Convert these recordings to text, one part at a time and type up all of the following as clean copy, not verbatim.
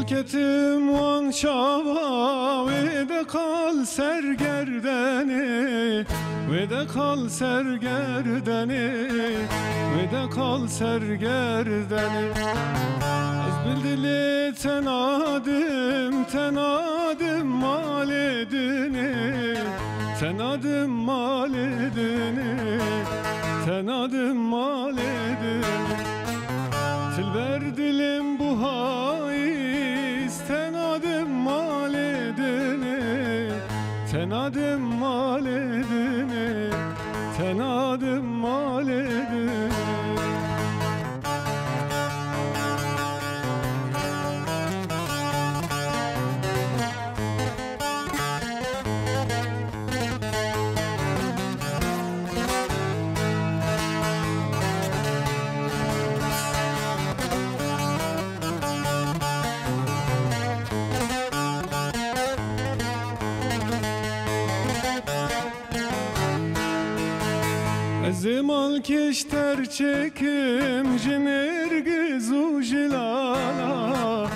ketim wan şava ve de kal sergerdeni ve de kal sergerdeni ve de kal sergerdeni az bildili tenadım mal edini tenadım mal edini tenadım mal edini tilber dilim bu haiz tenadım mal edini tenadım mal edini tenadım mal edini Zemal keşter çekim jinergiz ujilala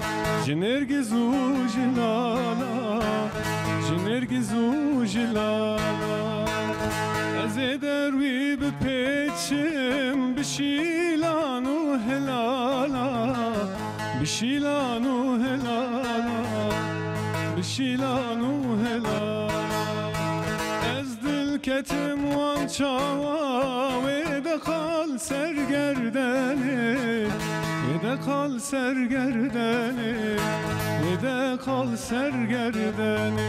jinergiz ujilala jinergiz ujilala azeder vi bepeçim bişilanu helala bişilanu helala bişilanu helala ketim wan çava ve de kal sergerdeni ve de kal sergerdeni ve de kal sergerdeni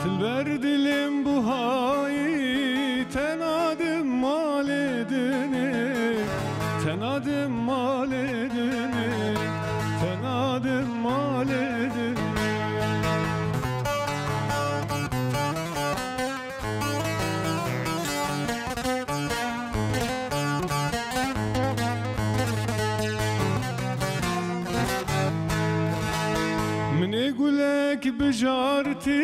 tilber dilim bu hayi tenadım mal edini tenadım mal edini tenadım mal edini Gulek bijarti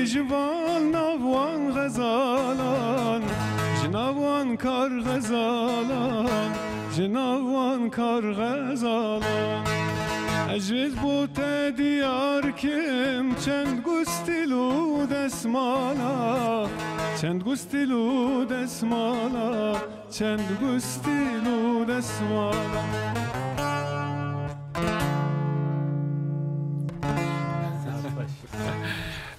jvan navwan ghazalan jnavwan kar ghazalan jnavwan kar ghazalan ajiz bu diyar kim çend gustilu desmala çend gustilu desmala çend gustilu desmala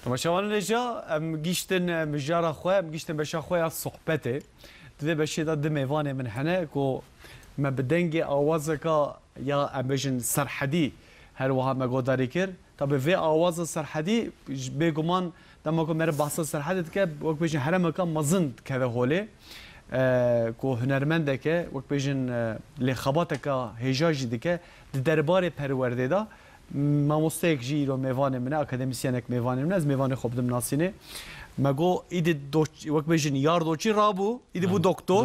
تماشاوان رجا ام گیشتن مجارا خواه ام گیشتن بشا خواه صحبته دیده بشی دا دمیوانه من حنه کو ما بدنگی آوازه که یا ام بجن سرحدی هر وها مگوداری کر تا به وی آواز سرحدی بگمان دما کو مره بحث سرحدی که وقت بجن هر مکان مزند که هوله کو هنرمنده که وقت بجن لخباته که هجاجی دیگه دربار پرورده دا مامۆستەیەک ژی ئیرۆ میێوانێ منە ئەکادمیسیانێک میێوانێ من ئەس میێوانێ خۆ بدم ناسینێ مەگۆ ئیدی وەک بێژن یاردۆچی ڕابوو ئیدی بوو دۆکتۆر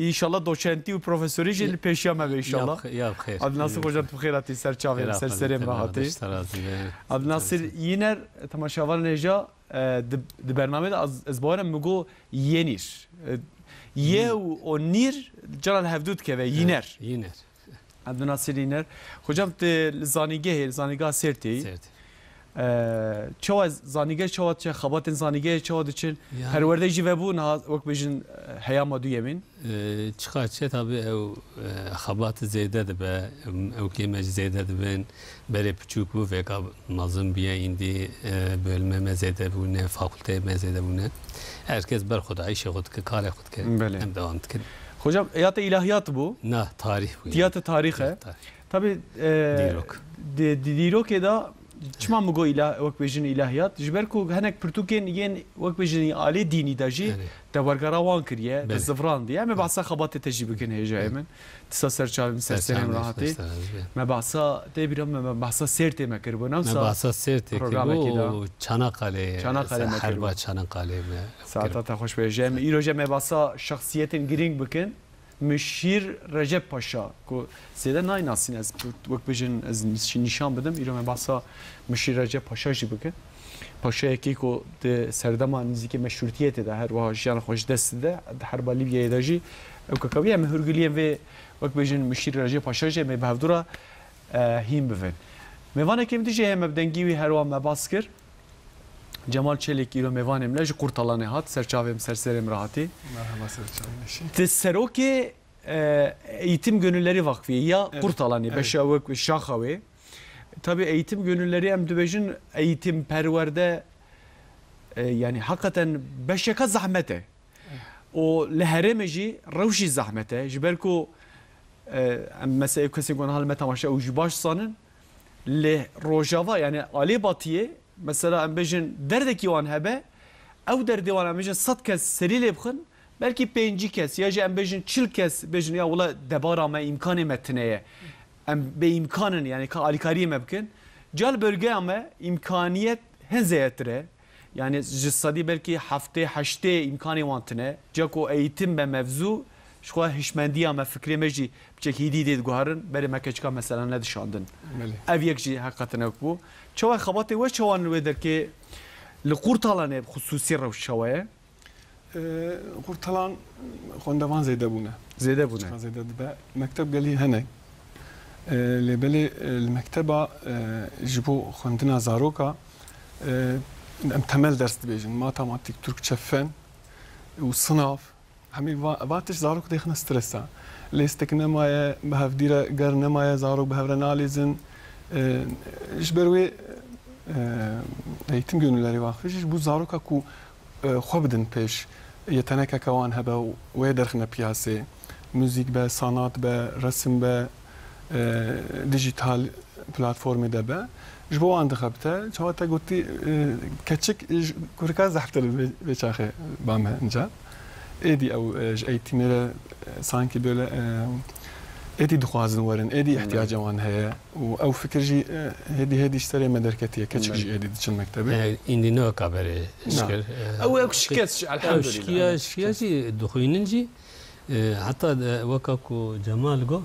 ئیشەڵە دۆچەنتی و پرۆفسۆریژی لە پێشیا مەبێ ئیشەڵە عەبدولناسر خۆشان بخێراتی سەر چاوێن سەر سەرێم ڕاهاتی عەبدولناسر یینەر تەماشاوان نێژا di bername de ez bawerim migo yenîr yê û nîr caran hevdû dikeve yîner عبدالناصر ينر خجام ت زانيجه زانيجا سرتي چوا زانيجه چوا چه خبات زانيجه چوا دچن هر ورده جوابون وقت بجن حيام دو يمين چقا چه tabi او خبات زياده به او كيما زياده بين بري بچوك بو وكا مازن بيا اندي bölme mezede bune fakülte mezede bune herkes ber خود عيش خود كار خود که هم devam etkin. Hocam ya da ilahiyat bu. Ne tarih bu. Tiyatro tarihi. Tabii Dirok da çman mı go vak bejin ilahiyat. Jiber ku hanek Portugen yen vak bejin ali dini daji tevargarawan kiriye de zıvran diye. Me bahsa xabat tecrübe kin heja men. Tisa serçavim serserim rahati. Me bahsa te biram me bahsa serte me kirbona. Me bahsa serte bu Çanakkale. Harba Çanakkale me. Saata ta hoş bejem. İroje me bahsa şahsiyetin giring bikin. Müşir Recep Paşa ku sede nay nasin az vak bejin az nişan bedim. İrome bahsa Müşir Recep Paşa jibikin. Paşa ki ku de serdama niziki meşrutiyeti de her vajiyan hoş desti de harba Libya'ya da ji o kakaviye mehurgiliyen ve vak bejin Müşir Recep Paşa je me bavdura him bevin. میوانه که میشه هم بدنگیوی هر وام مباسکر جمال چلیک ایرو میوانم لج قرطلانه هات سرچاویم سرسرم راحتی مرحبا سرچاویم نشی تسروک eğitim gönülleri vakfı ya Evet. kurtalanı Evet. beşavuk ve şahavi tabi eğitim gönülleri em dibejin eğitim perverde yani hakikaten beşeka zahmete o leheremeci revşi zahmete jiberku mesela kesi gönül halme tamaşa o jibaş sanın le rojava yani ali batiye mesela em bejin derdeki wan hebe ev derdi wan em bejin sat kes seriyle bxin belki 5 kes ya em bejin çil kes bejin ya ola debara me imkanı metneye em be imkanın yani ka alikari mebkin cal bölge ama imkaniyet henzeyetre yani cissadi belki hafte haşte imkanı vantine cako eğitim be mevzu şu hişmendiya me fikri meji bçek hidi dedi guharın beri mekeçka mesela ne dışandın ev yekji hakikaten bu çoğu xabatı ve çoğun ve der ki لقورتالانه خصوصی روش شوایه قورتالان خوندوان زیده بونه زیده بونه زیده به مکتب گلی هنگ لبلی المکتبه جبو خوندنا زاروکا ام temel ders dibêjin matematik Türkçe fen û sınav hemî vatиш zarok dêxine stresa lêstek nemaye bi hevdîre ger nemaye zarok bi hev re nalîzin ji ber wê eğitim gönülleri vakfı bu zaroka ku xwe bidin pêş yetenekeke wan hebe û wê derxine piyasê müzik be sanat be resim be dijital platformê de be ji bo wan dixebite çawa te gotî keçik kurika zehftir vê çaxê bame inca êdî ew ji eğitimê re sanki böyle êdî dixwazin werin êdî ihtiyaca wan heye û ew fikir jî hêdî ji serê me derketiye keçik jî êdî diçin mektebê îndî ne kaberê şikir ew şikes elhamdülillah şiya jî dixwînin jî heta weka ku Cemal got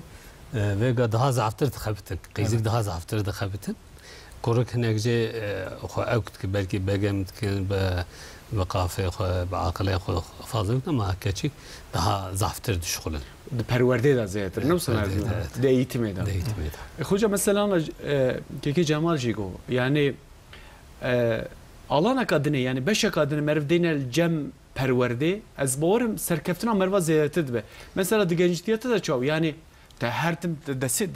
vêga daha zaftir dixebitin qîzik daha zaftir dixebitin kuruk hinek jê xwe ew dikin belkî begem dikin bi qafê xwe bi aqilê xwe fazla dikin ama keçik daha zaftir dişxulin perwerde de zêtir ne sana de eğitimê de hoca mesela keke Cemal jî got yani alana kadını yani beşe kadını mervdêne cem perwerde ez bawerim serkeftina merva zêdetir dibe mesela di genciyete de çaw yani te her tim desi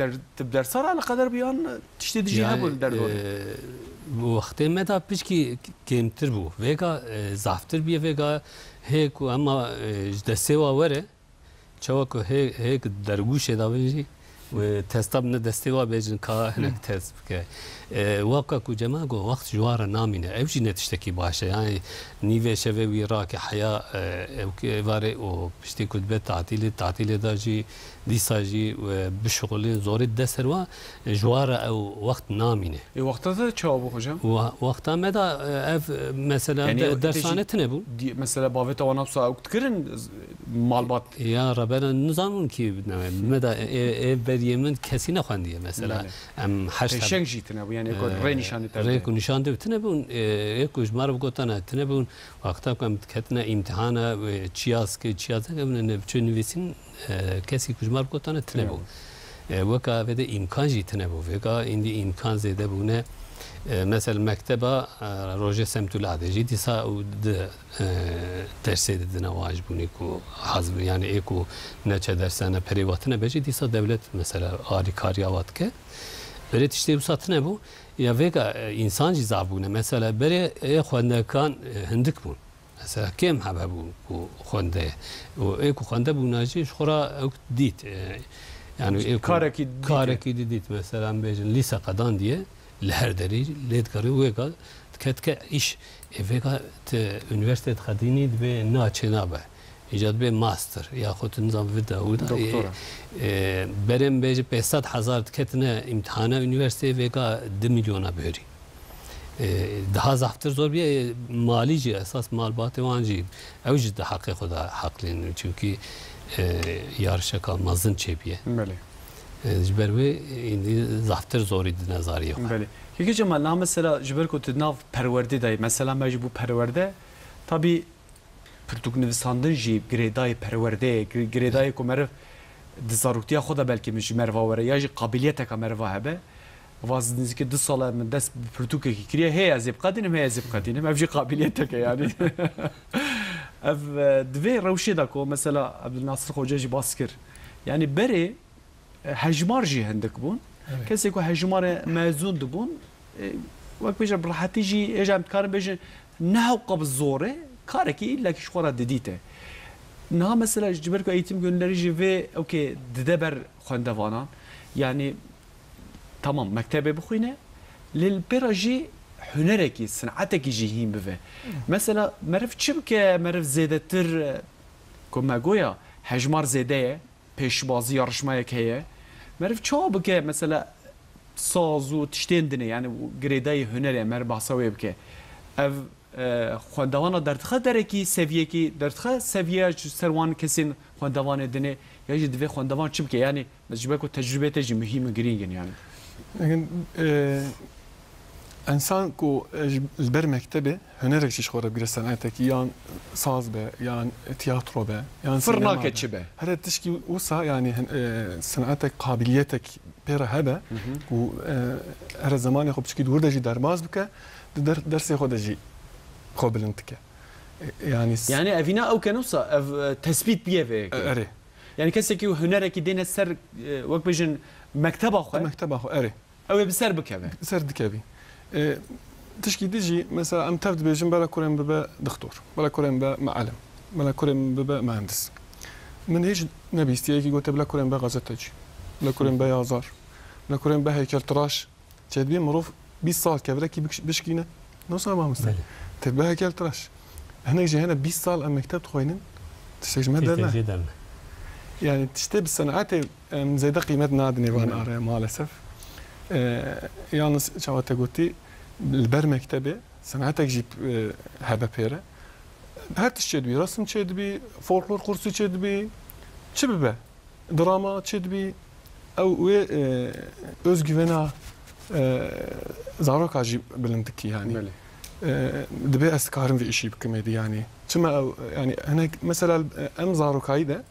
dersar ala kadar bir an işte diye hebul der bu vakti meda pişki kemtir bu vega zaftir bir vega heku ama desteva vere çavak he derguş edavici ve testab ne desteva bejin ka henek test ke vaka ku cema go vakt juara namine evji netişteki başa yani nive şeve vira ki haya evke vare o pişti kutbe tatili daji disaji ve bişguli zori deserva juara ev vakt namine vakta da çabuk hocam vakta meda ev mesela yani dershanet ne bu mesela bavet avanapsa uktkırın malbat ya rabena nizamın ki meda ev beriyemin kesine xandiye mesela em haşta şenjitine bu yani re nişanı re ku nişanı bitine bu ek ujmar bu gotana tine bu vakta kam ketna imtihana ve çiyaz ki çiyaz ne bütün visin kesi kujmar gotana tine bu vaka ve de imkan jitine bu veka indi imkan zede bu ne mesela mekteba roje semtul adeci disa de derse de nevaj buni ku hazb yani eko neçe dersane privatine beji disa devlet mesela ali kariyavat ke böyle işte bu satne bu ya veka insan cizabune mesela bere xwandekan hindik bu mesela kim haba bu xwande o eko xwande bu naji xora dit yani kareki dit mesela bejin lise qadan diye لهر دری لید کاری ویگا کت که ایش ویگا üniversite خدینی به ناچه نبه ایجاد به ماستر یا خود نظام ودا ودا بریم بیج 500,000 کتنه امتحان üniversite ویگا 2 میلیون بهری daha zaftır zor bir malici esas malbatı vancı evcid hakkı xuda haklın çünkü yarışa kalmazın çebiye بله جبروی این زفتر زوری نظریه بله یکی جمال نام مثلا جبر کو تناف پرورده دای مثلا مجبور bu perverde tabi pürtük nivsandın jib gredai perverde gredai ko merv dizaruktiya xoda belki miş merva were ya ji qabiliyete ka merva hebe واز نزیک 2 سال من دست پرتوکه کی کریه هی از بقدینم هی از بقدینم افجی قابلیت که یعنی اف دوی روشی دکو مثلا عبدالناصر خوجاجی باس کر یعنی بری هجمار جی هندک بون کسی که هجمار مازون دبون وقت بیشتر براحتی جی اجام کارم بیشتر نه قبض زوره کاری که ایلا کش خورا ددیته نه مثلا جبر که ایتم گونری جی و اوکی ددبر خواندوانان یعنی tamam mektebe bixwîne lê pêra jî hunerekî sinetekî jî hîn bive mesela meriv çi bike meriv zêdetir ku me goya hejmar zêde ye pêşbazî yarışmayek heye meriv çawa bike mesela saz û tiştên dine yani girêdayê hunerê meriv behsa wê bike ev xwendevana derdixe derekî seviyekî derdixe seviyeya ser wan kesên xwendevanê dinê ya jî divê xwendevan çi bike yani ji ber ku tecrübe te jî muhîm û girîngin yani لكن انسان كو البر مكتبه هنرك شي خورا بقرا صنعتك يان صاز به يان تياترو به يان فرناك تشبه هذا تشكي وصا يعني صنعتك قابليتك بيرا هذا و هذا زمان ياخذ تشكي وردجي درماز بك درس ياخذ جي قابلنتك يعني افينا او كنوصا تثبيت بيه اري يعني كسكي هنرك دين السر وقت بيجن مكتبه اخو اري او بسر بكبه سر دكابي تشكي ديجي مثلا ام تفد بيجن بلا كورن ببا دكتور بلا كورن ببا معلم بلا كورن ببا مهندس من هيج نبي استيكي قلت بلا كورن ببا غازتجي بلا كورن ببا يازار بلا كورن ببا هيكل تراش تشدبي مروف 20 سال كبركي بشكينا نوصل ما مستل تبقى هيكل تراش هنا يجي هنا 20 سال ام مكتب تخوينن تشتغل مدرنا يعني تشتي بالصناعات زيدا قيمة نادني وان ارى مالسف يعني شاوات قلتي البر مكتبه صناعتك جيب هبه بيره هر تشدبي رسم تشدبي فولكلور كورسي تشدبي تشبه دراما تشدبي او özgüvena زاروك عجيب بلندكي يعني دبي اسكارم في شيء بكمدي يعني كما يعني هناك مثلا ام زاروك هيدا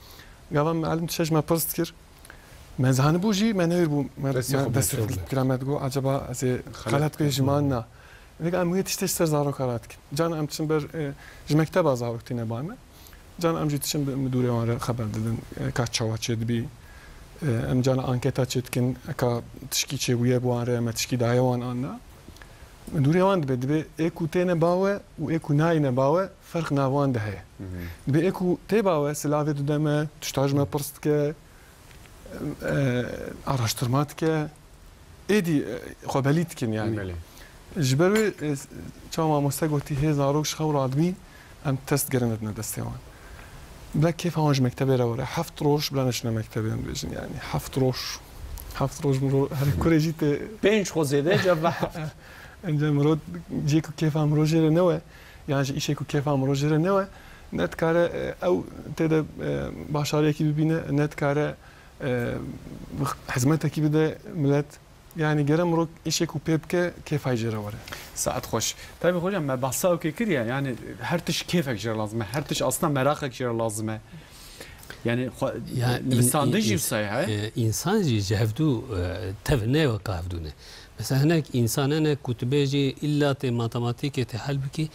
قام معلم تشج ما برستكر ما زهان بوجي ما نهير بو دست كلامات جو عجبا زي خلات كي جمالنا لك ام تشتش سر زارو كاراتك جان ام تشمبر جمكتب زارو تينا بايمه جان ام جيتشم مدوري وان خبر ددن كاتشوا تشدبي ام جان انكيتا تشتكن كا تشكي تشي ويا بوان ما تشكي دايوان انا مدوري وان دبي ايكو تينا باوه وايكو ناينا باوه فرق ناوان ده هي بايكو تيباوه سلاوي ددمه تشتاج ما برستك araştırmatke edi خباليتكن يعني جبروي تشاما مستقوتي هي زاروش خور ادمي ام تست قرندنا دستيوان بلا كيف هونج مكتبه راه حفت روش بلا نشنا مكتبه بيجن يعني حفت روش مرو هر كوري جيت بينش خوزيده جاب انجا مرود جيكو كيف ام روجر نوى يعني ايشيكو كيف ام روجر نوى نت كاره او تدا باشاري كي ببينه نت كاره حزمتك بده ملت يعني جرم روك إشيك وبيبك كيف هيجرى ورا ساعات خوش طيب خوش ما بحثوا كيكريا يعني هرتش كيفك جرى لازمه هرتش اصلا مراقك جرى لازمه يعني نستاندجي صحيح انسان جي جهدو تفنه وكافدونه مثلا هناك انسان انا كتبيجي الا تي ماتماتيك تحل بكي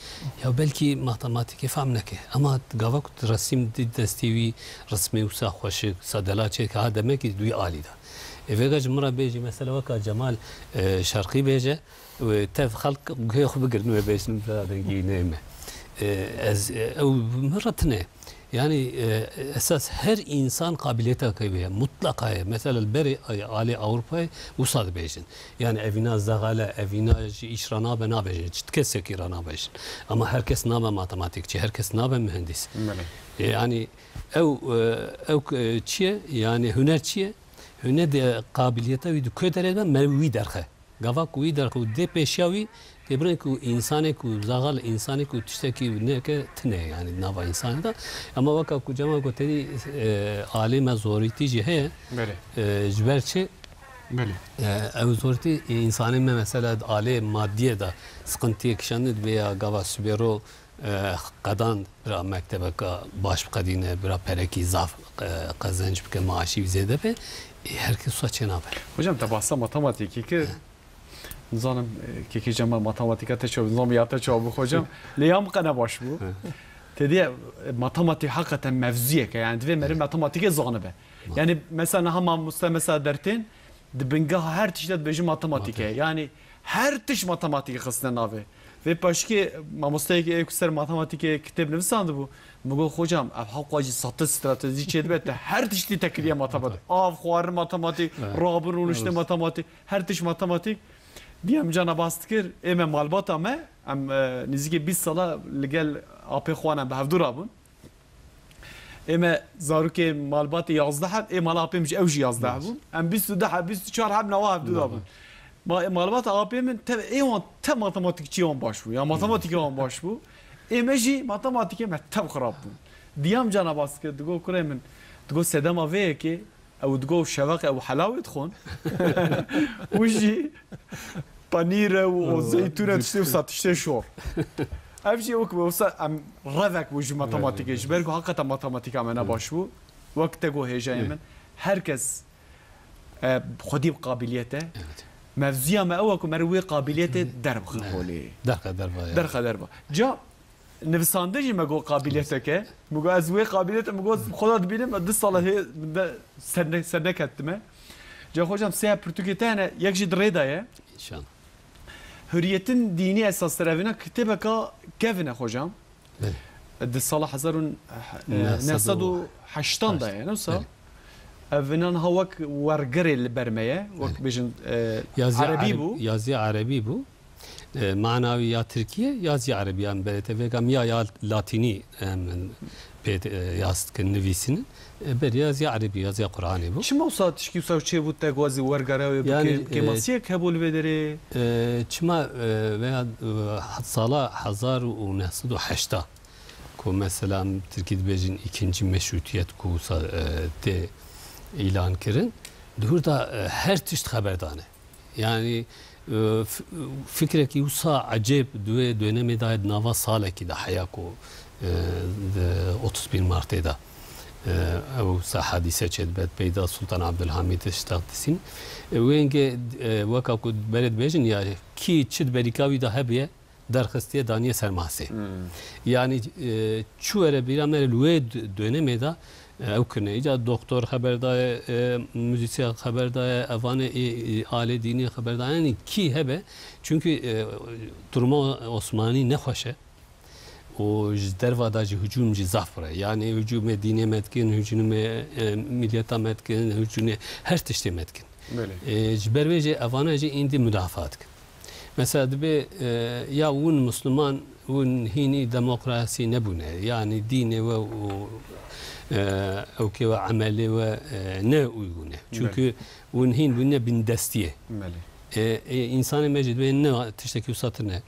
يا بلكي ماتماتيك فهمنك اما تقاوك رسم دستيوي رسمي وسا خوش صدلات هذا ما كي دوي عالي ده فيجا مره بيجي مثلا وكا جمال شرقي بيجي وتف خلق ياخذ بقرنو بيش نيمه او مرتنا يعني اساس هر انسان قابليته كبيره مطلقه مثلا البري على اوروبا وصاد بيجن يعني افينا زغاله افينا اشرانا بنا بيجن تكسك رانا بيجن اما herkes نابه ماتماتيكçi herkes نابه mühendis يعني او çiye yani hünerçiye hüner de قابليته ويد كدرده مروي درخه gavak وي درخه de peşavi تبرن كو انسانك وزغال انسانك وتشتكي نك تنه يعني نافا انسان ده اما وكا كو جما كو تدي عالم زوريتي جه هي جبرچه بله او زورتي انسان مثلا عالم ماديه ده سقنتي كشند بيا غوا سبيرو قدان برا مكتبك باش قدينه برا بركي زاف قزنج بك معاشي زياده به herkes saçına haber. Hocam tabasa matematik ki نظام که جمع ماتماتیکا تشو نظام یاد تشو بخوجم لیام قنا باش بو تدی ماتماتیک حقیقتا مفزیه که یعنی دوی مری ماتماتیک زانبه یعنی مثلا هم مثلا درتین دبنگاه هر تشدد بيجي ماتماتيكا يعني هر تش ماتماتيكا خصنا نافي في باشكي ما مستيك كسر ماتماتيكا كتاب نفسان دبو بقول خوجام اب حقاجي سات استراتيجي چه بيت هر تش دي تكريه ماتماتيك اف خوار ماتماتيك رابر ونشت ماتماتيك هر تش ماتماتيك ديام جانا باستكر ام مالبات ام نزيك 20 ساله لقال ابي خوانا بهفدور ابون اما زاروكي مالبات 11 حب اما مالابي مش اوجي 11 حب ام 22 حب 24 حب نواف دابون مالبات ابي من ايوان تا ماتماتيك چيون باشو يا ماتماتيك اون باشو اما جي ماتماتيك ما تم خراب ديام جانا باسك دغو كري من دغو سدما فيكي او دغو شواق او حلاوه تخون وجي بانير وزيتونه تشتي وساتشتي شور افجي وك وصل ام رذك وجه ماتماتيك جبركو حقا ماتماتيك انا باشو وقت جو هيجا من هركز خدي بقابليته مفزيه ما اوك مروي قابليته درب خولي درخه جا نفساندجي ما جو قابليتك مو ازوي قابليته مو خدا ببینم 2 سال هي سنه كتمه جا خوجم سه برتوكيتانا يكجي دريدايه ان شاء الله hürriyetin dini esaslarına kitapka kevine hocam. De salah hazarun nesadu haştan da yani olsa. Evinen havak vargırel bermeye. Vak bejin Arabi bu. Yazı Arabi bu. Manavi ya Türkiye yazı Arabi yani belete vegam ya Latini yazdıkın nüvisinin. بر يازي عربي يازي قرآني بو شو موصات تشكي وصاو تشي بو تاغوازي ورغراوي يعني كيماسيك هبول بدري چما سالا 1908 كو مثلا تركي بيجين ikinci meşrutiyet ku de ilan kirin durda her tişt haberdane yani fikreki usa acayip dönemi da nava saleki da hayako 31 Mart'da او حادثه كذبت بيدا سلطان عبد الحميد اشتغلتسين وين وكا كود بلد بيجن يا كي تشد بريكاوي ده هبيه درخستيه دانيه سرماسي يعني شو اره بيرامر الويد dönemi da او كنا اجا دكتور خبر دا müzisyen خبر دا اvan aile dini خبر da yani ki hebe çünkü durumu Osmani ne hoşe o dervadacı hücumcu zafre yani hücume dine metkin hücume milliyete metkin hücume her tişte metkin bervece avanajı indi müdafat mesela be ya un Müslüman un hini demokrasi ne bu ne yani dine ve o ki ve ameli ve ne uygune çünkü un hin bu ne bin destiye insanı mecid ve ne tişteki usatır ne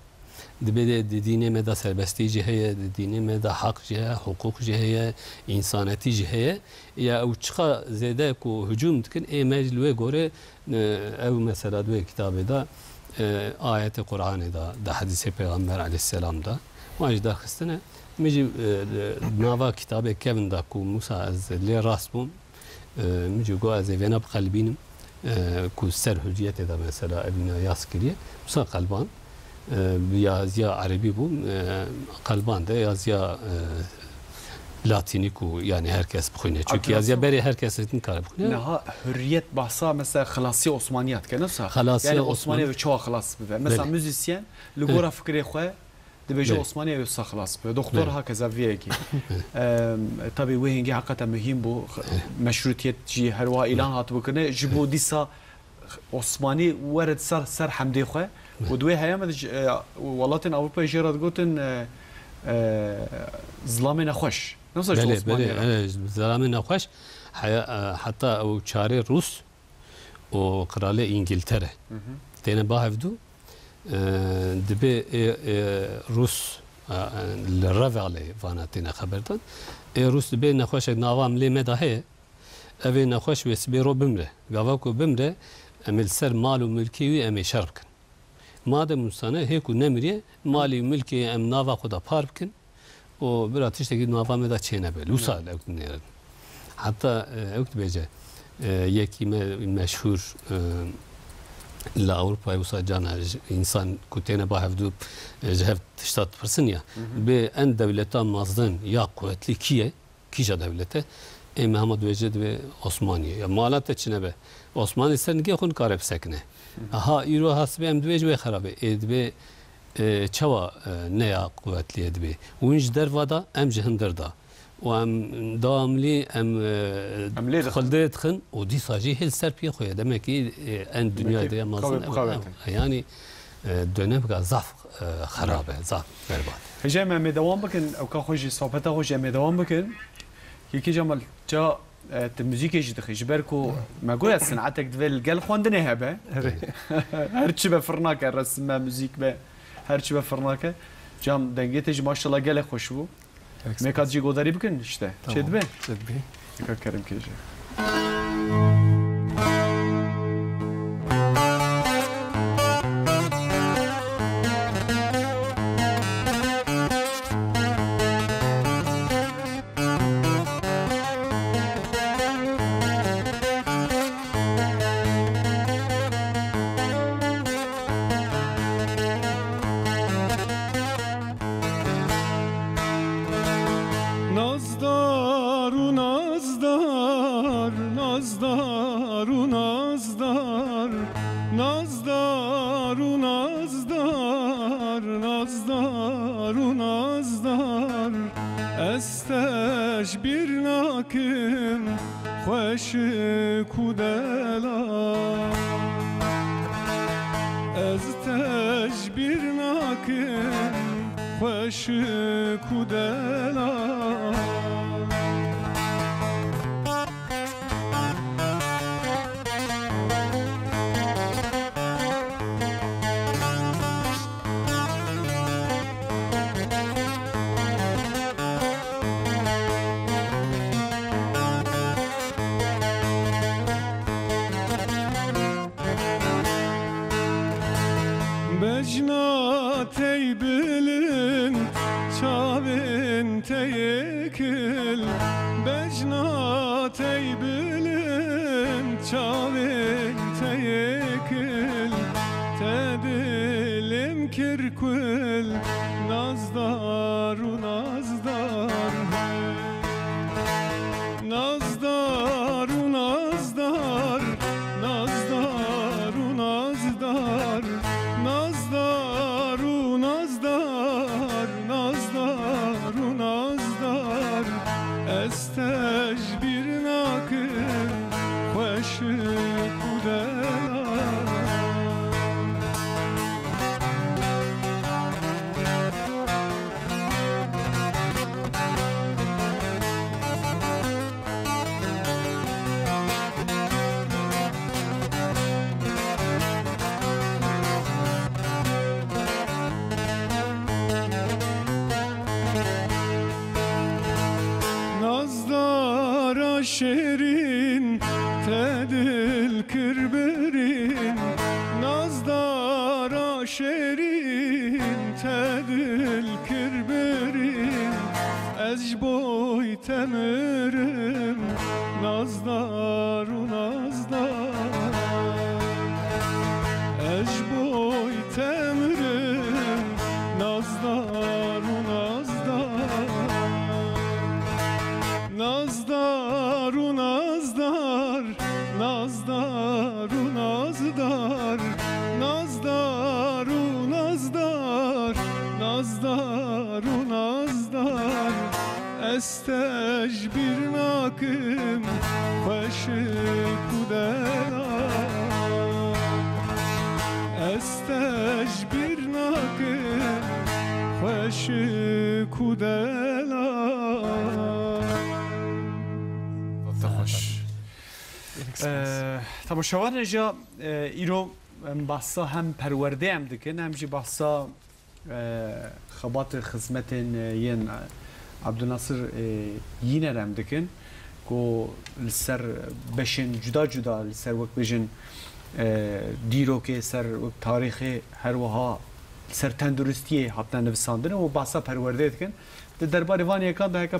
دبده دینه مدا سربستی جهه دینه مدا حق جهه حقوق جهه انسانیتی جهه یا او چقا زیاده کو هجوم دکن ای مجلوه گوره او مثلا دو کتابه دا آیت قرآن دا حدیث پیغمبر علیه السلام دا واجد خستنه میجی نوا کتابه کevin دا کو موسی از لی راست بوم میجی گو از وینا بقلبینم کو سر حجیت دا مثلا ابن یاس کریه موسی قلبان yazıya Arabi bu kalban da yazıya Latini ku yani herkes bugün çünkü yazıya beri herkesin karı bugün. Neha hürriyet bahsa mesela xalasi Osmaniyat ke nasıl? Yani Osmaniye ve çoğu xalas be. Mesela müzisyen lugora fikri xwe dibece Osmaniye ve sa xalas be. Doktor hakeza viyeki. Tabii bu hingi hakikaten mühim bu meşrutiyet ji her wa ilan hat bukune jibo disa Osmani ورد سر حمدي خو ودوي هيام ولاتن اوروبا جيرات قوتن ظلامي نخوش نفس الشيء ظلامي نخوش حتى او çare Rus o kralı İngiltere tene bahevdu dibe Rus الرافعلي فاناتنا خبرتن روس dibe نخوش ناوام لي مداهي اوي نخوش وسبيرو بمره غاواكو بمره امل سر مال وملكي امي شربكن madem insana heku nemriye mali mülki em nava kuda parkın o bir ateşteki nava meda çene böyle usal ekner hatta ektbece yekime meşhur لا أوروبا وصل جانا إنسان كتينا بحفظوا جهة تشتات برسنيا بأن دولتان مازن يا قوتلي كيجا دولته إما هم دوجد بعثمانية يا مالات تشنبه عثماني سنجي خون كارب سكنه ها إيرو حسب أم دوج بخرابه إد به چوا نیا قوتلی ادبی ونج در ودا ام جهندر دا و ام داملی ام خلدت خن و دی ساجی هل سر پی خوی دم کی ان دنیا دی مازن یعنی دنیا بقى ضعف خرابه ضعف برباد هجا ما دوام بكن او كخوجي صوبته خوجي ما دوام بكن يكي جمال جا الموسيقى جد خيج بركو ما قول صنعتك دبل قال خواندني هبه هرتش بفرناك الرسم موسيقى به هرچی بفرناکه جام دنگیتش ماشاءالله گله خوش بو میکات جی گوداری بکن işte چه دبه چه دبه میکات کریم کیجه şerin tedil kirberin nazdara şerin tedil kirberin ezboy temirim nazdaru nazdar ezboy temirim nazdaru nazdar nazdaru nazdar nazdaru nazdar nazdaru nazdar nazdaru nazdar estejbir nakim başı kudela estejbir nakim başı kudela طبعا شوان جا ایرو بحثا هم پرورده هم دکن هم جی بحثا خبات خدمت ین عبدالناصر یینر هم دکن کو لسر بشن جدا جدا لسر وقت بشن دیرو که سر وقت تاریخ هر وها سر تندرستی حتی نویساندن و بحثا پرورده دکن دربار وان یکان ده که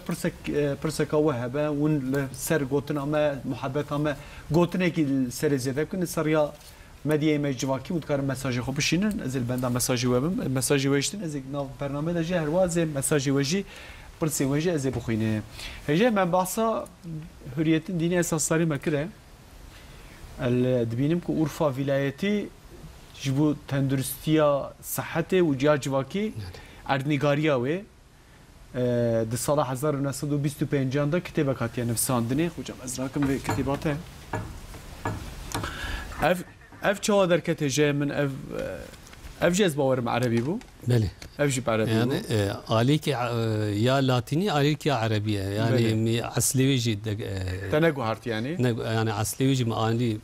پرسک وهبه اون سر گوتن اما محبت اما گوتنه که سر زیاده کنه سریا مدیه مجواکی بود کار مساج خوب بشینن از البندا مساج وبم مساج وجتن از ناو برنامه ده جه هرواز مساج وجی پرسی وجی از بخوینه هجه من بحثا حریت دینی اساساری مکره دبینم که عرفا ولایتی جبو تندرستیا صحت و جواکی اردنگاریا و ده سال 1925 دا کتاب کاتیا نفساندنی خوجم از راکم به کتاباته اف چه درکت جه من اف جز باورم عربی بو بله اف جب عربی يعني عليك يا لاتيني عليك يا عربية يعني اصلي ويجي تنقو هارت يعني يعني اصلي ويجي معاني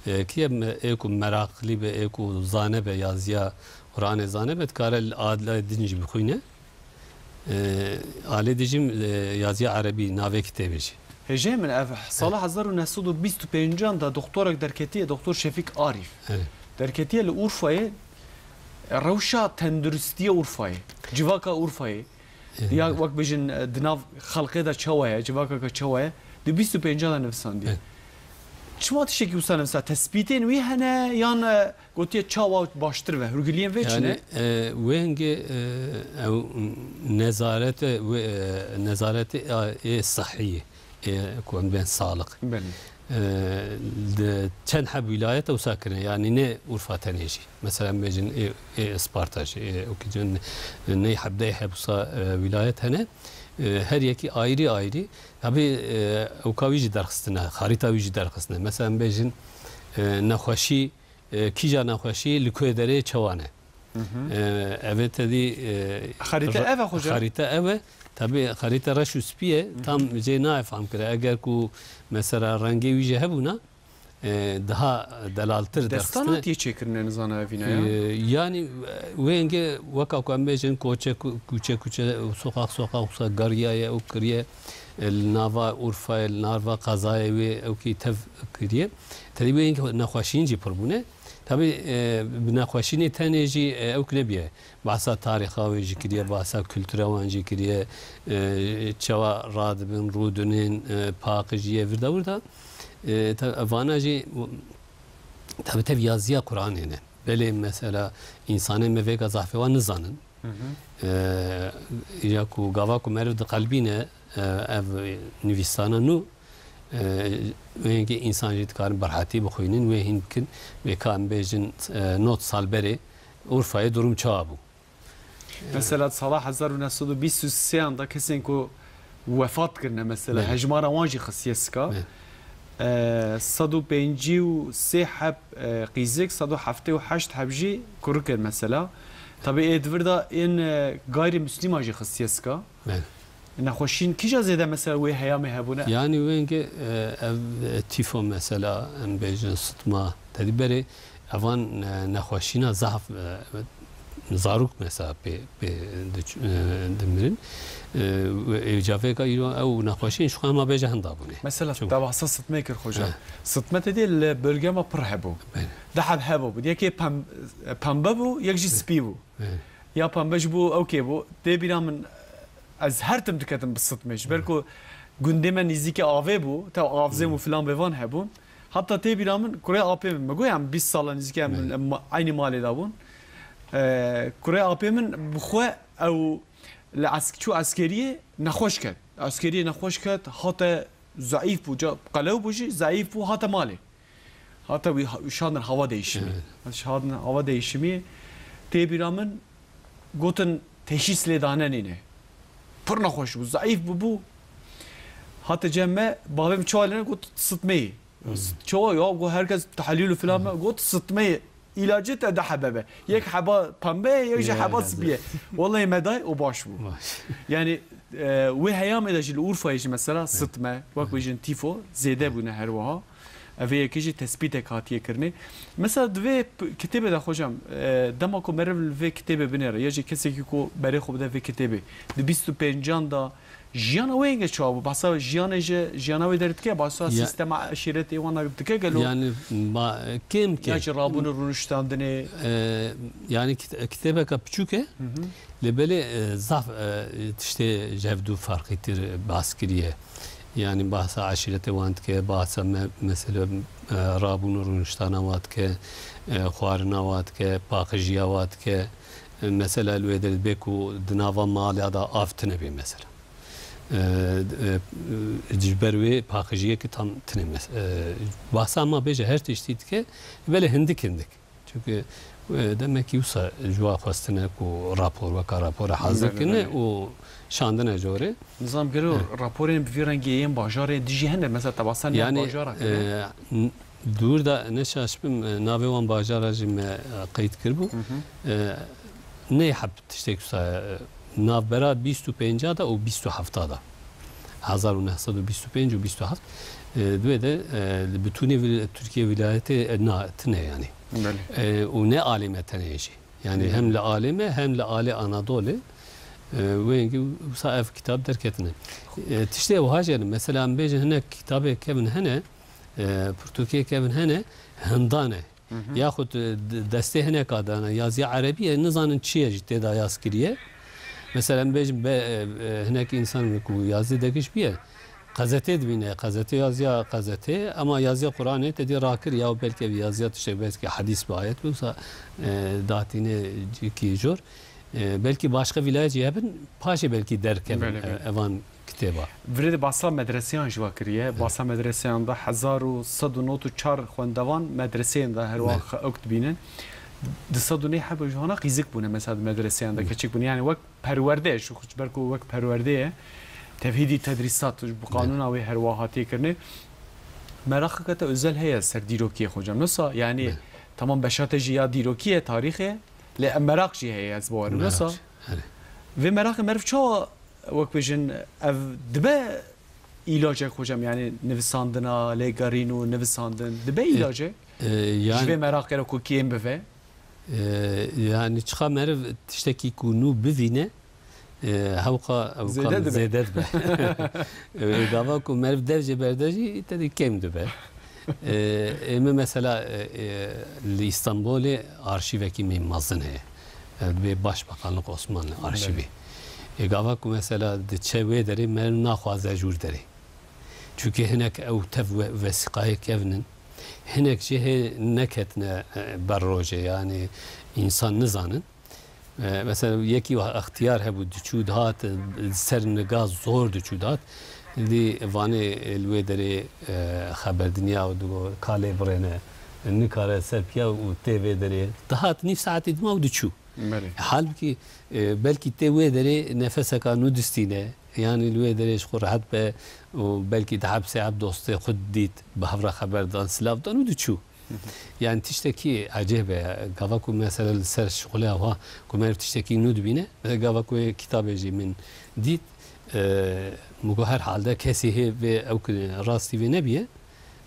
كيف ايكو مراقلي بايكو زانبه يازيا قران زانبه كار الادله دنج بخوينه علي دجم يازيا عربي ناوي كتابجي هجه من اف صلاح 1925 دا دكتورك دركتيه دكتور شفيق عارف دركتيه لأورفاي روشا تندرستيه اورفاي جواكا اورفاي يا وقت بيجن دناف خلقه دا چوايه جواكا چوايه دي 25 دا نفساندي شما تشكي وصلنا مثلا تثبيتين وي هنا يان قلتي تشاوا باشتر و هرغليين ويچنه يعني وينج او نظارت الصحيه يكون بين سالق چند حب ولايات او ساكنه يعني نه عرفا تنيجي مثلا بيجن اسبارتاج او كجن نه حبدا يحب ولايات هنا her yeki ayrı tabi o kavici derxistine harita vici derxistine mesela bejin naxwaşi kija naxwaşi likoedere çawane evet dedi harita eve hoca harita eve tabi harita raşu spiye tam cena efam kire eğer ku mesela rengi vici hebuna daha delaltır derxistine diye çekirne zana evine yani wenge vaka ku ambejin koçe sokak gariyaya o kriye النافا أورفا النافا قضايا أو كي تف كريه تدي وين نخواشين جي بربونه تبي بنخواشين تانيجي أو كنبيه بعصا تاريخ أو يجي كريه بعصا كلتورا وانجي كريه شوا راد بن رودنين باقجية وردا فانا جي تبي تبيازيا قرآن هنا بل مثلا إنسان مفيك ضعف ونزانن ياكو قواكو مرد قلبينه ev nivistana nu wenge insan jitkarın barhati bixoynin ve hinkin ve kan bejin not salberi Urfa'ya durum çabu. Mesela Salah 1923 anda kesin ku vefat kirne mesela hecmara wanjî xisiyeska 153 hab qîzik 178 hebjî kurukir mesela. Tabii edvirda in gayri müslima jî xisiyeska. نخوشين كيجا زيدا مثلا وي هيامي هبونا يعني وينجي تيفو مثلا ام بيجن صدمه تدبري افان نخوشينا ضعف زاروك مثلا ب دمرين اجافيكا او نخوشين شو ما بيجا هندابوني مثلا تبع صدمه كر خوجا صدمه دي البلغه ما برهبو دحب هبو بدي كي بامبو يجي سبيبو يا بامبجبو اوكي بو دي بينا من از هر تم دکتم بسطمش برکو گنده من نزدیک آوه بو تا آوزم و فلان بوان هبون حتی تی بیرامن کره آپی من مگویم 20 سال نزدیک aynı مالی دابون کره آپی من بخواه او چو عسکریه نخوش کرد عسکریه نخوش کرد حتی ضعیف بو جا قلو بوشی ضعیف بو حتی مالی حتی شادن هوا değişimi شادن هوا değişimi تی بیرامن گوتن teşhis ledane nine پر نخوش بو ضعیف بو حتی جمع بابم چالنه گفت صدمه چوا یا گو herkes تحلیل فلان گفت صدمه ilacı da حبه یک حبا پنبه یک حبا سبیه والله مدای و باش بو yani و هیام اداش الورفا مثلا صدمه وقت بيجن تيفو زياده بونه هر وها اوه یکیجی تثبیت کاتیه کرنی مثلا دوی کتابه دا خوشم دما کو مرو دوی کتابه بنره یا جی کسی که کو برای خوب دوی کتابه دی 25 دا جیانا وینگه چابو باسا جیانا وی درد که باسا سیستم عشیرت ایوانا دکه گلو yani kim ki ya rabunu runuştandını yani kitabe ka küçüke lebele zaf işte cevdu fark ettir baskiriye yani bahsa aşireti vant ke bahsa mesela rabun runştana vat ke xwarina vat ke paqijiya vat ke mesela lüeder beku dnava mali da aftine bir mesela cibberwe paqijiye ki tam tine mesela bahsa ama beje her tiştit ke böyle hindik çünkü demek ki usa jua xwastine ku rapor ve rapor hazır kine o şandına göre nizam gelo raporun bir rengiyen bajarı dijihne mesela tabasan yani bajara dur da ne şaşbim navevan bajara jime kayıt kirbu ne yap tiştek usa navbera 25 da o 27 da 1925 و 27 دوی de bütün Türkiye vilayeti ne yani o ne alimete neşi yani hem le alime hem le ali Anadolu ve bu sayf kitap derketine tişte o hacer mesela bece hene kitabı kevin hene Türkiye kevin hene hendane yahut deste hene kadana yazı Arabiye nizanın çiye ciddi da yazkiriye mesela bece henek insan ku yazı dekiş bir gazete dibine gazete yazıya gazete ama yazıya Kur'an'ı dedi rakir ya belki yazıya işte belki hadis bir ayet yoksa datine ki jor belki başka vilayet yapın paşa belki derken evan kitaba. Vrede basa medreseyan jvakiriye basa medreseyan da 1194 xwendevan medreseyan da her vaxt oktbinin disadune hebe jana qizik bune mesela medreseyan da keçik bune yani vak perverde şu berku vak perverde tevhidi tedrisat bu kanuna ve her vahati kirne merak kata özel heye ser dirokiye hocam nasıl yani tamam beşateji ya dirokiye tarihi le merak ji heye az bu nasıl ve merak merf ço vak bejin ev dibe ilacı hocam yani nefsandına legarinu nefsandın dibe ilacı yani ve merak era kokiyem beve yani çıka merv tişteki kunu bivine هوقا زيدت به قافاكو مرف درجة بردجي تدي كم دبه اما مثلا لإسطنبول arşiveki mimazın he ve Başbakanlık Osmanlı arşivi قافاكو mesela çevre deri men naxwaze jur deri çünkü hinek ev tev vesikayı kevnin hinek şey neketne barroje yani insan nizanın mesela yeki ihtiyar hebu düşüd hat ser negaz zor düşüd hat li vani elvederi haber dünya ve do kale brene nikare sepya u tv deri tahat nif saat idma düşü halbuki belki tv deri nefese kanu distine yani elvederi şkur hat be belki dahab saat dostu xuddit bahvra haberdan slavdan düşü yani tişteki acebe gavaku mesela ser şugula va kumer tişteki nudbine gavaku kitabeci min dit mugo her halde kesihi ve rasti ve nebiye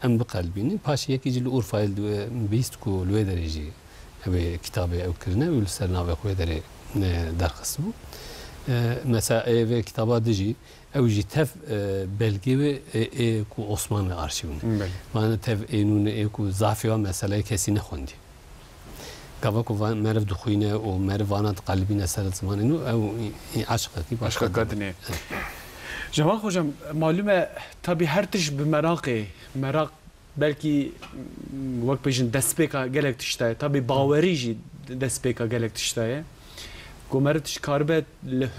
em bi kalbinin paşiye ki urfa el bist ku lwe dereci ve kitabı evkirine ve serna ve kuedere derkası bu mesela ve kitaba dici evji tev belge ve ku Osmanlı arşivini. Bana tev enun ku zafiya mesele kesine xondi. Gava ku merv dukhine o mervanat qalbine ser zamanını ev aşkı ki başka kadine. Cemal hocam malume tabi her tiş bir merak belki vak pejin despeka gelek tiştay tabi baverici despeka gelek tiştay. Gomer tiş karbet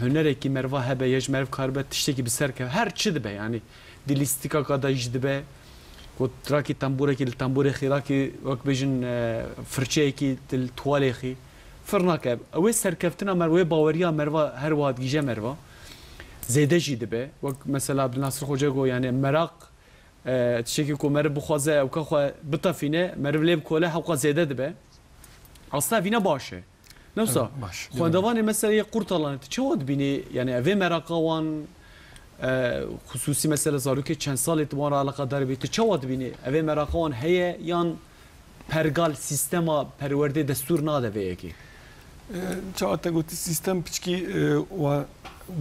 hünereki merva hebe yej merv karbet tişteki bir serke her çi be yani dilistika kadar jdibe ko traki tambure khiraki vak bejin fırçeki til tuvaleki fırnaka ve serkeftina merve baveriya merva her vaat gije merva zede jdibe vak mesela Abdülnasır Hoca go yani merak tişteki ko merv buxaze o ka bitafine merv leb kola haqa zede dibe aslında vina başı نفسه خواندوان مثلا قرطلان تشود بینی یعنی اوه مراقوان خصوصی مثلا زاروکی چند سال اعتبار علاقه داره بیت تشود بینی اوه مراقوان هیه یان پرگال سیستما پرورده دستور ناده ویکی چاته گوتی سیستم پیچکی و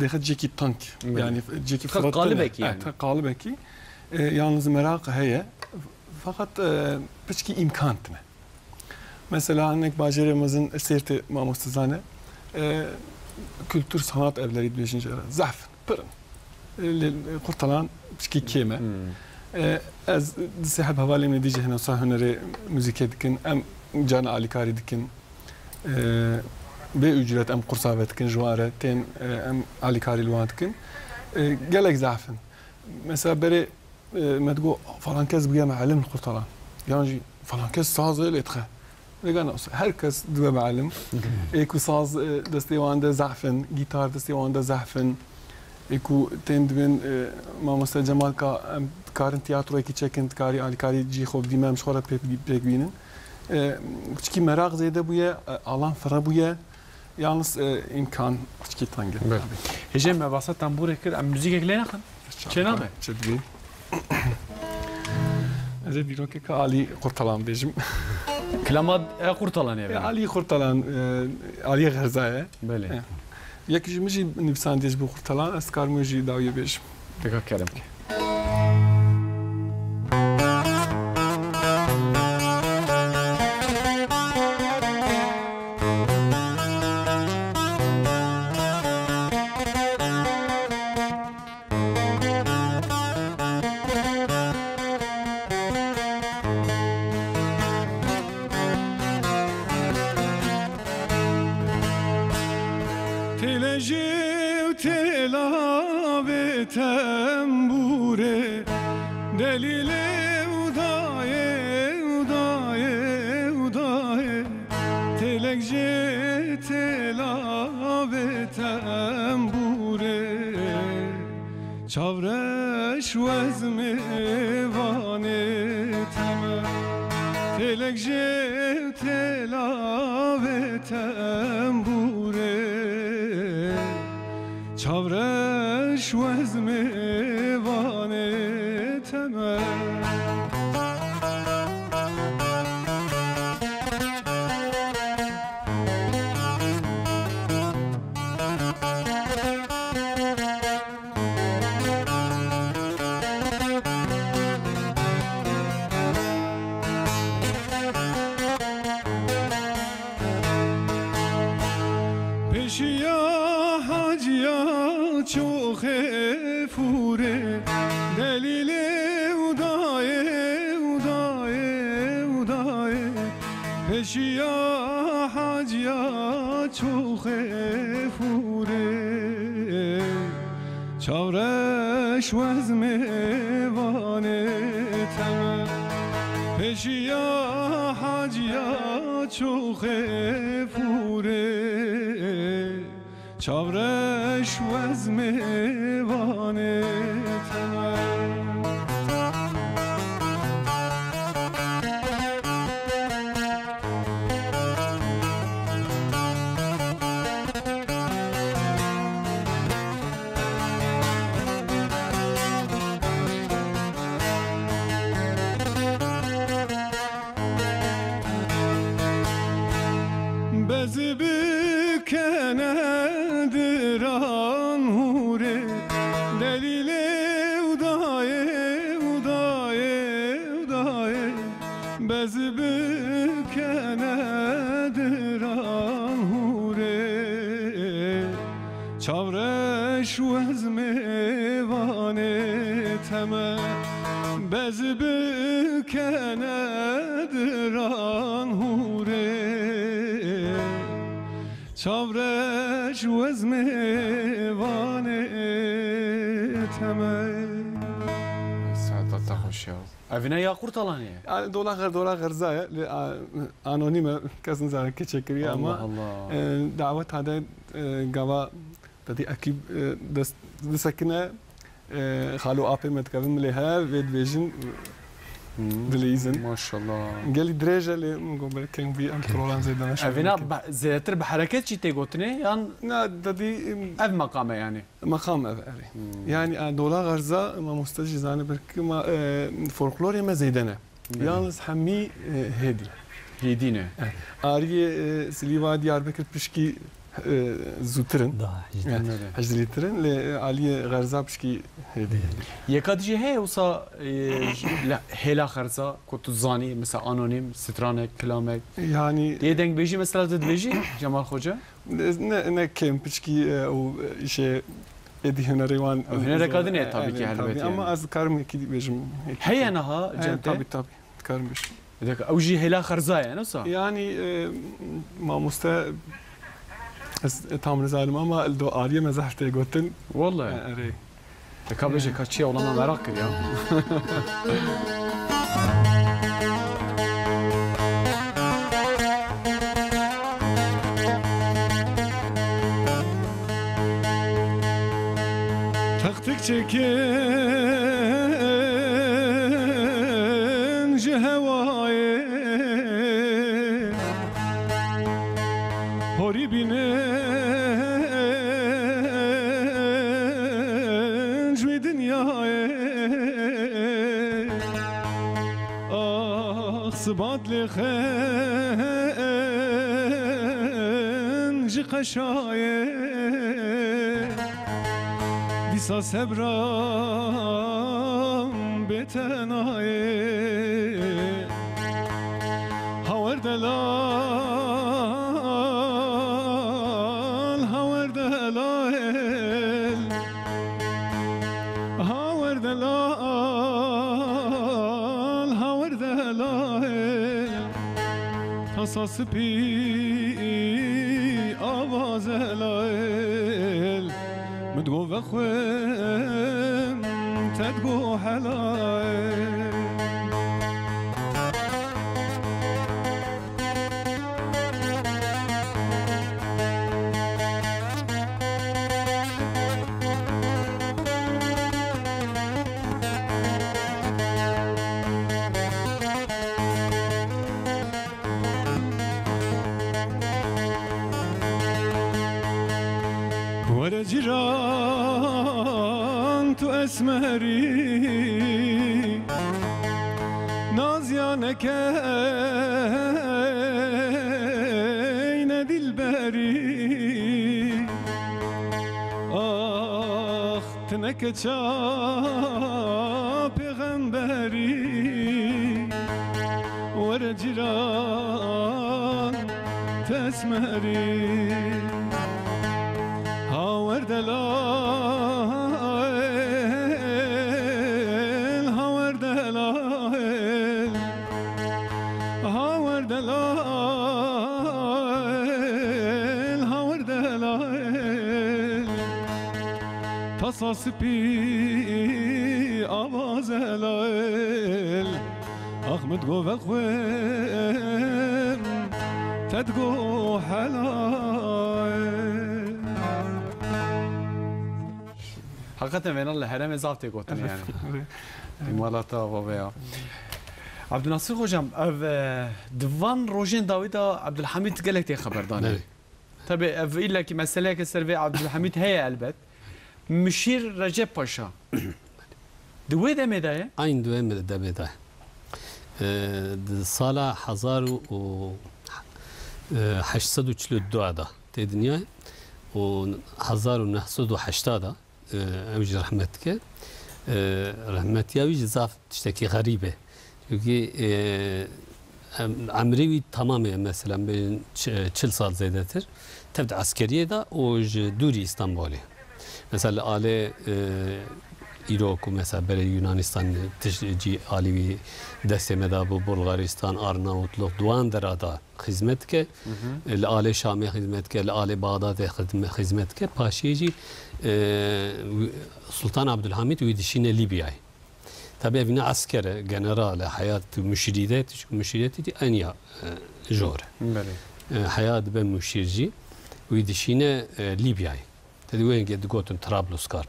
دخل جeki tank yani jeki qalibeki yani qalibeki yalnız merak heye fakat piçki imkan tme mesela annek bacaremizin esirti mamustazane kültür sanat evleri 5. ara zaf pırın قرطلان بشكي كيمة از سحب هوالي من ديجي هنا صار هنري موزيكي دكن ام جانا علي كاري دكن بأجرة ام قرصابة دكن جوارة تين ام علي كاري لوان دكن قالك زعفن مثلا بري ما تقول فلان كاس بقى معلم القرطلان يعني فلان كاس صازي ليتخه لقانا هركز دوا معلم ايكو صاز دستي واندا زعفن جيتار دستي واندا زعفن ايكو تندبن ما مستر جمال كارن تياترو ايكي تشيكنت كاري علي كاري جي خوب ديما مش خورا بيك بينن كشكي مراغ زيدا بويا الان فرا بويا yalnız imkan كشكي تانجل هجم ما باسط تنبور كر ام موزيك لينا خن چنا به چدبي از دیروکی که علی قرطلان بیشم كلامات قرطلان يعني علی قرطلان علی غرزایه بله یکی جمعی نفسان دیش بو قرطلان از کار موجی داویه بیشم دقیقا کرم که تنبوره دلیل اودایه اودایه اودایه تلکجه تلاب تنبوره چاورش وزم وانه تمه تلکجه تلاب تنبوره چاورش وزم وانه تمه پشیا حاجیا چوخ فوره چاورش وزم وانه تمه پشیا حاجیا چوخ فوره چاورش وزم وانه تمه چاورش وزم وانه تمه بز بکنه دران هوره چاورش وزم وانه تمه سعادت خوشی اوینا یا قرطلانیه دولا غرزایه انونیمه کسی نزاره که چکریه اما دعوت هده گوا تدي اكيد دسكنا خالو ابي متكلم لها فيد فيجن دليزن ما شاء الله قال لي درجه اللي نقول كان في انترولان زي ده افينا زيتر بحركات شي تيغوتني يعني نا ددي اف مقامه يعني مقام يعني دولا غرزه ما مستجزانه برك ما فولكلور ما زيدنا يالنز حمي هدي هيدينه اري سليوا ديار بكر بشكي زوترن حجريترن لعلي غرزه بشكي هدي يكادجي هي وصا لا هلا خرزه كنت زاني مثلا انونيم سترانك كلامك يعني يدنك بيجي مثلا تدبيجي جمال خوجه نه كم بشكي او شيء ادی هنری وان هنر کردنه tabii ki elbette. Ama az karım ki bejim. هي نها tabii جنته karım beş. او جي هلا خرزايه نصا Yani mamusta tam zalim ama الدو آریه مزحته گفتن والله اره تكابجي كاتشي والله ما مراك يا Taktik çekince havaya hori binenç mi dünyaya ah sıbadlı khenci kaşaya Disa sebram betenaye Haver delal Haver delal Haver delal Haver delal Tasası pi avaz elal متقو بخوم تدقو حلاي ولا جيران تو اسمري نازيانك اين دلبري اخ تنكتشا پیغمبري ولا جيران تسمري هاور دلال هاور دلال هاور دلال هاور دلال تصاص بي آواز هلال أحمد گو بخویم تدگو حلال حقیقتا من الله هرم زافتی گفتن یعنی ایمالاتا و بیا عبدالناصر خوشم او دوان روژین داویدا عبدالحمید گلک تی خبردانه طبعا او ایلا که مسئله که سروی عبدالحمید هی البت مشیر رجب پاشا دوی دمه دایه؟ این دوی دمه دایه سال 1842 دا تی دنیای و 1980 دا اوج رحمتك رحمتي اوج زاف تشتكي غريبه çünkü عمري تماما مثلا بين 40 سال زيدتر تبدا عسكريه دا اوج دوري اسطنبولي مثلا آله ایراک و مثلا برای یونانستان تجی عالی دست مدا بو بلغارستان آرناوطلق دوان درادا خدمت که لآل شام خدمت که لآل بغداد خدمت که پاشیجی سلطان عبدالحمید ویدشین لیبیای tabi evine askere general hayat müşiriyeti anya jore hayat ben müşirci ويدشينا ليبيا تدي وين قد قوتن طرابلسكار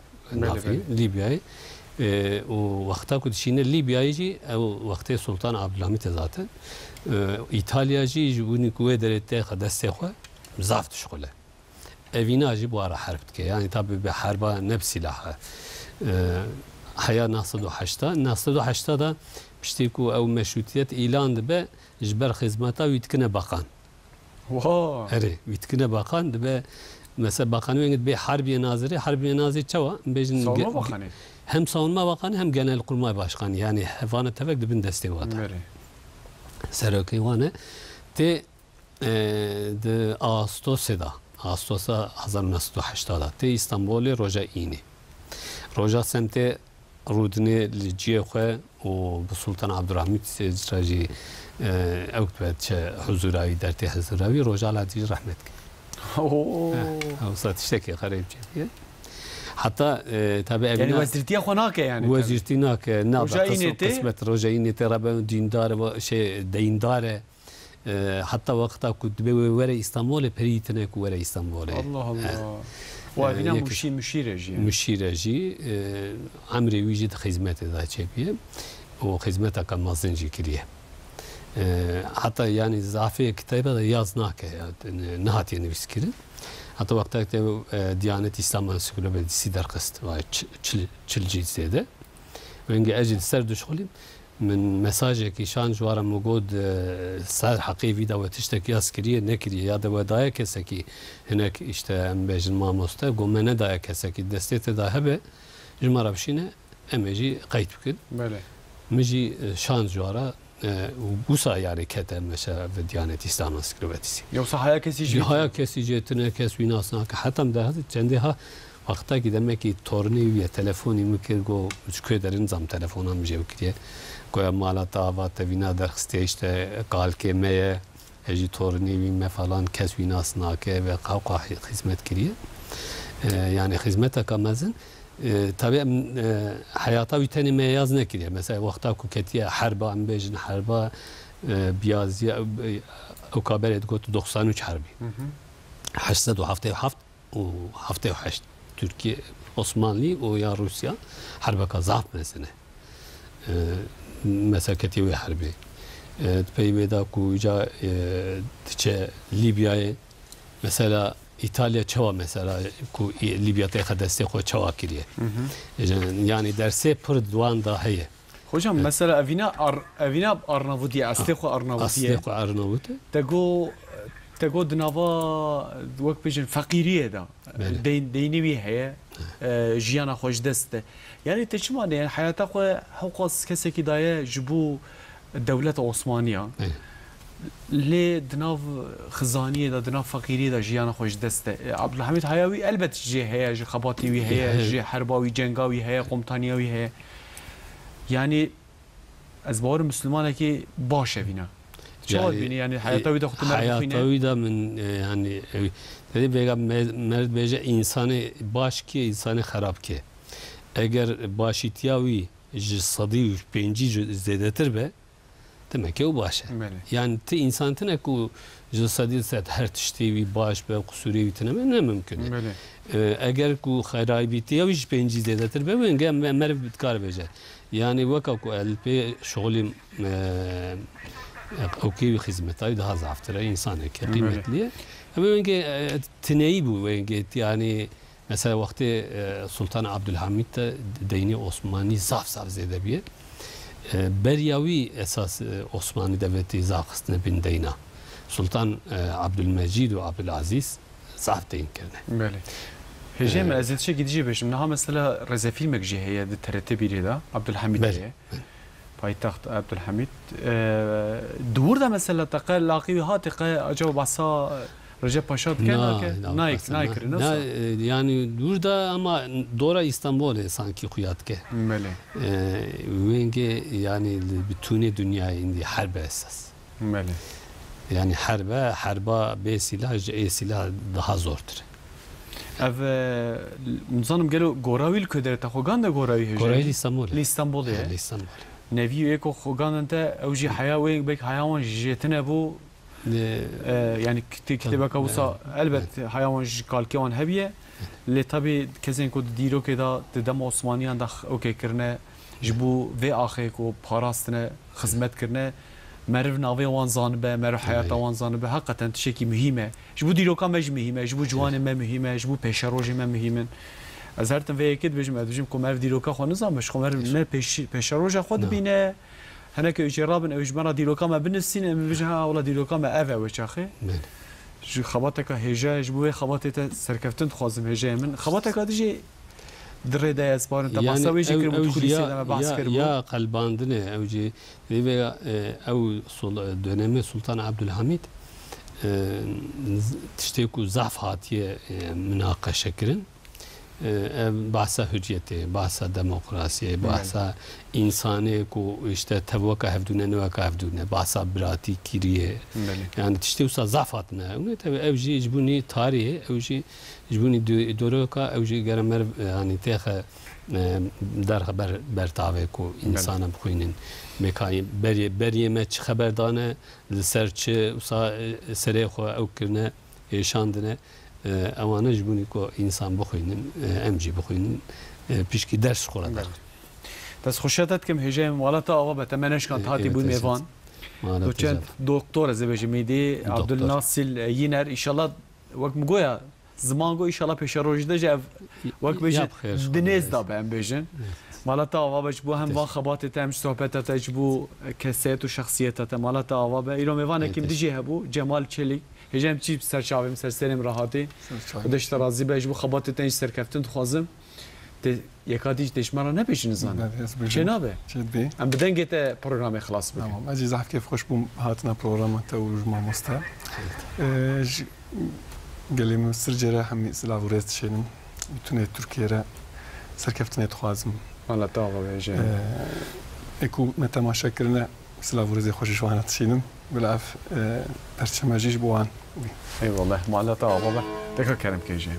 ليبيا ووقتها كدشينا ليبيا يجي او وقتها سلطان عبد الحميد ذاته ايطاليا يجي يجوني كوي درت دستخوا زافت شغله evine acı bu ara harp ki yani tabi bir harba ne silahı حياة ناصدو حشتا دا بشتيكو أو مشروطية إعلان دبا جبر خدماتا ويتكنا باقان. واو. أري ويتكنا باقان دبا مثلا باقان وين دبا حربية ناظري شوا بيجن. صوما باقاني. هم صوما باقاني هم جنال القرماء باشقاني يعني حفانة تفك دبن دستيواتا. مري. سرقي وانا تي د Ağustos'a 1980 تی İstanbul روجا اینی روجا سمت رودنی لجیه خو و بسلطان عبدالحمید سجراجی اوقت بعد حضوراوی در تی حضوراوی روجا لادی رحمت کرد. او ساتشتکی خراب جدیه. حتی تابع يعني وزيرتي خناك يعني وزيرتيناك نابع قسمة رجعيني ترى ديندار شيء ديندار حتى وقتها كنت بورا اسطنبول بريتنك ورا اسطنبول الله الله وابنا مشيرجي عمري ويجد خدمات ذا شبيه وخدمتها كان مازنجي كليه حتى يعني زعفي كتابه يازناك نهات يعني بسكري حتى وقتها ديانة إسلام سكولة بدي درقست وتشلجي زيادة وإنجي أجل سرد شغلي من مساجك شان جوارا موجود صار حقيقي في دوا تشتكي عسكرية نكري يا دوا دايا كسكي هناك إشتا أم بيجن ما مستا قوم أنا دايا كسكي دستيت داهبة جمرة بشينا أم يجي قيت بكل مجي شان جوارا وبوسا يعني كذا مثلا في ديانة إسلام سكروباتيسي. يو صحيح كسي جي. صحيح كسي جتنا كسي ناسنا حتى مده عندها وقتا كده ما كي تورني ويا تلفوني ممكن جو مش كده نظام تلفونها مجيب كده كوي مالا تابا تبينا درختيش قال كمية هجي تورني ويا فلان كسي ناسنا كه وقاقة خدمت كريه يعني خدمتها كمازن طبعا حياته ويتاني ما يازنا كده مثلا وقتها كتير حربة عم بيجن حربة بيازي أو كابرة تقول 93 حربي 807 و8 Türkiye Osmanlı ويا روسيا حربة كزاف مثلا مثلا كتير حربي تبي كوجا تجا ليبيا مثلا İtalya çava mesela ku Libya'da kadar ko çava kiriye. Yani derse pır duan dahi. Hocam mesela evina Arnavutiye, Asteko Arnavutiye. Asteko Arnavutiye. Tego dnava vak bejin fakiriye da. Deynevi heye. Jiyana hoş deste. Yani teçmane yani hayata ko hukas keseki daye jibu devlet Osmaniye. لي دناف خزانية دا دناف فقيرية دا جيانا خوش دسته عبد الحميد هياوي البت جي هيا جي خباطيوي هيا جي حرباوي جنگاوي هيا قمطانيوي هيا يعني أزبار مسلمانة كي باشا فينا شو بيني يعني حياتوي دا خطو حياتوي دا من يعني dedi beyga مرد بيجا إنسان باش كي إنسان خراب كي اگر باشيتياوي جي صدي بينجي زيادتر به demek ki o başa. Yani te insan tane ku cesedi set her tiştevi baş be kusuri bitene ne mümkün. Eğer ku xarabiti ya hiç penceredir be ben gem mer bitkar beje. Yani vaka ku elpe şoğlim okey hizmetayı daha zaftır insan kıymetli. Ama ben ki teneyi bu ben ki yani mesela vakti Sultan Abdülhamid de dini Osmani zaf zedebiye. Beryavi esas Osmanlı devleti zafkısına bin deyna. Sultan Abdülmecid ve Abdülaziz zaf deyin kerne. Böyle. Hecem ezilişe gidici beşim. Naha mesela rezefilmek ciheye de TRT biri de Abdülhamid'e. Payitaht Abdülhamid. Doğru mesela takı laqi hati acaba basa Recep Paşa dikene naik nasıl? Yani burada ama doğru İstanbul'e sanki kuyatke. Böyle. Venge yani bütün dünyaya indi harbe esas. Böyle. Yani harba be silah silah daha zordur. Ev muzanım gelo Goravil köyde ta xogan da Goravil. Goravil İstanbul. İstanbul'e. İstanbul. Nevi eko xogan da evji hayawe bek hayawan jetine bu yani kitaba kavusa elbette hayvan kalkevan hebiye le tabi kesin ko diro ke da dedem Osmaniyan da okey kirne jibu ve axe ko parastne hizmet kirne merv nave wan zanbe merv hayata wan zanbe hakikaten tişeki mühime jibu diro ka mej mühime jibu juane me mühime jibu peşaroji me mühimen azartan ve ekid bejim ko merv diro ka xon zanbe ko merv ne peşaroja xod bine هناك إجراب أو إجماع ديلوكاما بالنسين من وجهها ولا ديلوكاما أفا وشاخي جو خباتك هجا جبوه خباتك سركفتن تخازم هجا من خباتك هذا دري ده أسبار أنت بحسابي جكر متخلصي لما بحث كربو يا قلباندنه أو جي أو دنيم سلطان عبد الحميد تشتي كو ضعف هاتيه مناقشه كرن بحثا حجيته بحثا ديمقراطيه بحثا انساني كو اشته توقع هفدونه نوقع هفدونه بحثا براتي كيريه يعني تشتي وصا ضعفاتنا اوجي جبوني تاريخ اوجي جبوني دوروكا اوجي جرامر يعني تاخ در خبر برتاوه کو انسان بخوینن مکانی بری ما چه خبردانه لسر چه سری خو او کرنه شاندنه اوانه جبونی کو انسان بخوینن امجی بخوینن پیشکی درس خوره در بس خوشتت کم هجای موالاتا آقا بتمنش کانت هاتی بود میوان دوچند دکتور زبیج میدی عبدالناصر یینر ایشالله وقت مگویا زمان گو ایشالله پیش روزده جا وقت بیشتر دنیز دابه هم بیشتر مالتا آوا بچ بو هم وان خبات تام صحبت تاج بو کسات و شخصیت تا مالتا آوا به ایران میوانه کیم دیجی هبو جمال چلی هجم چی سرچاویم سرسریم راحتی دشت رازی بچ بو خبات تنج سرکفتن خوازم یکادیش دشمارا نپیشن زن چه نابه ام بدن گیت پروگرام خلاص بکن تمام اجي زحف كيف خوش بوم هاتنا بروجرام تا وجمع مستا قالي مستر جراح همي سلاف وريست شينم توني تركيا را سركفتني تخوازم والله تاغا بيجي اكو متى ما شكرنا سلاف وريزي خوش شوانا تشينم بالعف برشماجيش بوان اي والله ما لا تاغا بابا دكا كرم كيجي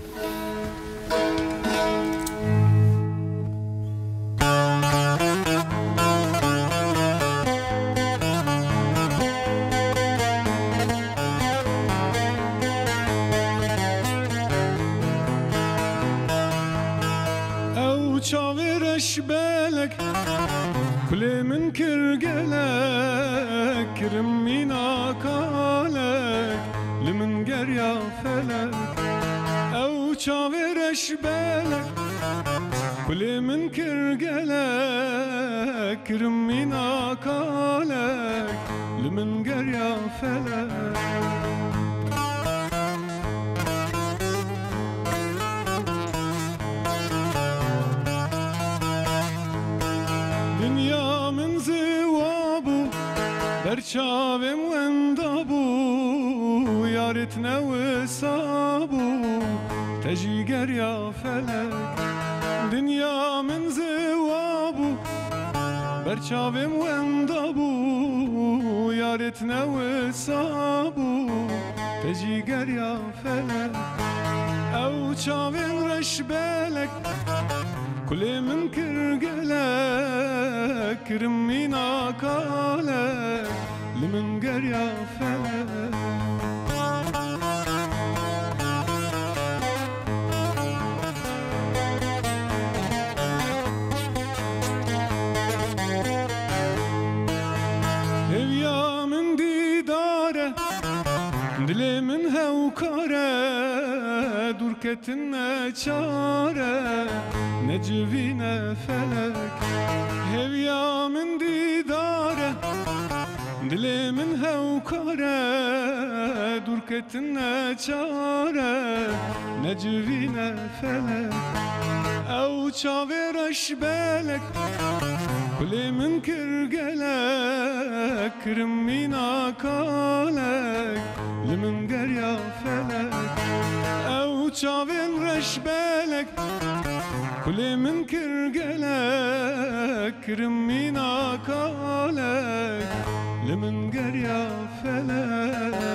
چاورش بالك كل من كرجلك كرم مينا كالك لمن جريا فلك او چاورش بالك كل من كرجلك كرم مينا كالك لمن جريا فلك دنيا من زوابو برشاوم واندابو يا ريتنا وصابو تجيجر يا فلك دنيا من زوابو برشاوم واندابو يا ريتنا وصابو تجيجر يا فلك او شاوم رش بالك كل من كرجلك كرمينا كالك لمن جريا فلك هويا من ديداره دلي من هوكاره دركتنا چاره نجفينا فلك هويا من ديداره دلي من هوكاره دركتنا چاره نجفينا فلك او چاورش بالك كل من كرجلك كرمينا كالك لمن جريا فلك او چاورش بالك كل من كرجلك كرمينا كالك لمن جريا فلك